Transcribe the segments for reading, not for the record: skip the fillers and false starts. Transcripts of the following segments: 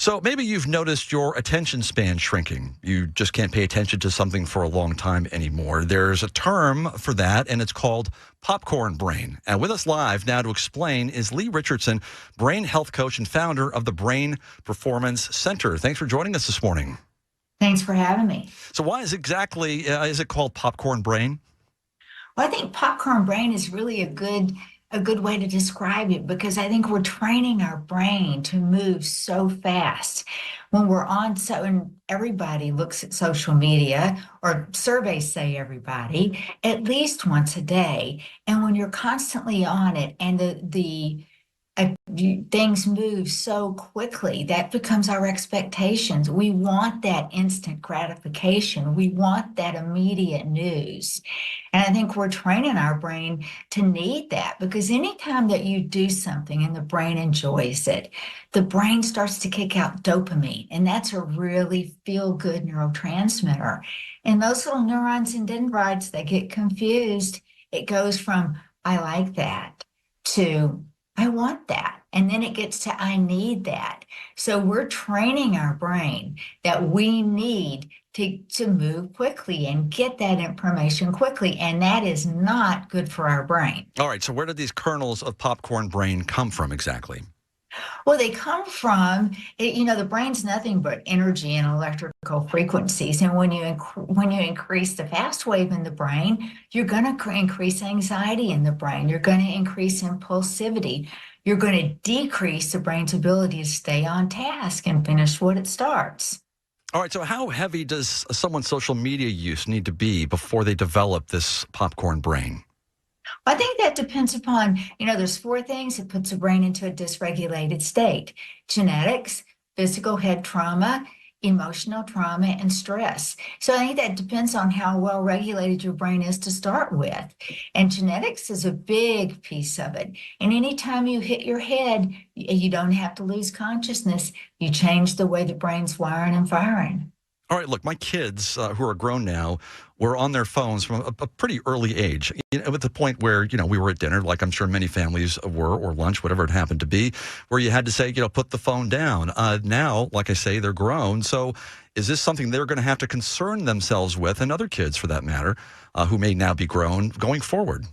So maybe you've noticed your attention span shrinking. You just can't pay attention to something for a long time anymore. There's a term for that, and it's called popcorn brain. And with us live now to explain is Leigh Richardson, brain health coach and founder of the Brain Performance Center. Thanks for joining us this morning. Thanks for having me. So why is it called popcorn brain? Well, I think popcorn brain is really a good way to describe it, because I think we're training our brain to move so fast. When we're on, and everybody looks at social media, or surveys say everybody, at least once a day. And when you're constantly on it and things move so quickly, that becomes our expectations. We want that instant gratification. We want that immediate news. And I think we're training our brain to need that, because anytime that you do something and the brain enjoys it, the brain starts to kick out dopamine, and that's a really feel-good neurotransmitter. And those little neurons and dendrites, they get confused. It goes from, I like that, to I want that. And then it gets to, I need that. So we're training our brain that we need to move quickly and get that information quickly. And that is not good for our brain. All right. So where did these kernels of popcorn brain come from exactly? Well, they come from, the brain's nothing but energy and electrical frequencies. And when you increase the fast wave in the brain, you're going to increase anxiety in the brain. You're going to increase impulsivity. You're going to decrease the brain's ability to stay on task and finish what it starts. All right. So how heavy does someone's social media use need to be before they develop this popcorn brain? I think that depends upon, there's 4 things that puts the brain into a dysregulated state: genetics, physical head trauma, emotional trauma, and stress. So I think that depends on how well regulated your brain is to start with. And genetics is a big piece of it. And anytime you hit your head, you don't have to lose consciousness. You change the way the brain's wiring and firing. All right, look, my kids who are grown now were on their phones from a pretty early age, at the point where, we were at dinner, like I'm sure many families were, or lunch, whatever it happened to be, where you had to say, put the phone down. Now, like I say, they're grown. So is this something they're going to have to concern themselves with, and other kids for that matter, who may now be grown, going forward?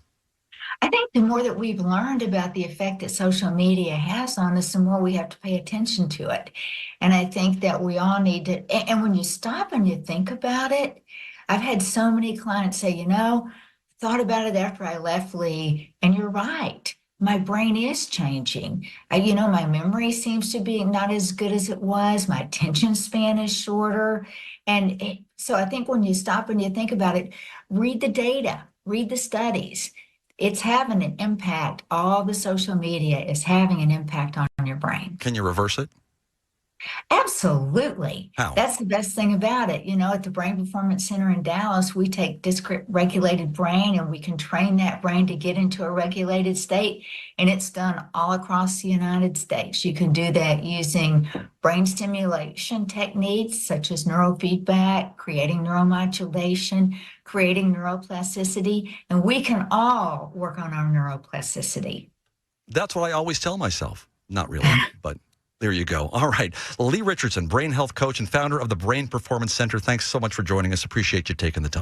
I think the more that we've learned about the effect that social media has on us, the more we have to pay attention to it. And I think that we all need to, and when you stop and you think about it, I've had so many clients say, thought about it after I left, Leigh, and you're right. My brain is changing. My memory seems to be not as good as it was. My attention span is shorter. So I think when you stop and you think about it, read the data, read the studies. It's having an impact. All the social media is having an impact on your brain. Can you reverse it? Absolutely. How? That's the best thing about it. At the Brain Performance Center in Dallas, we take dysregulated brain and we can train that brain to get into a regulated state. And it's done all across the United States. You can do that using brain stimulation techniques such as neurofeedback, creating neuromodulation, creating neuroplasticity. And we can all work on our neuroplasticity. That's what I always tell myself. Not really, but there you go. All right. Leigh Richardson, brain health coach and founder of the Brain Performance Center. Thanks so much for joining us. Appreciate you taking the time.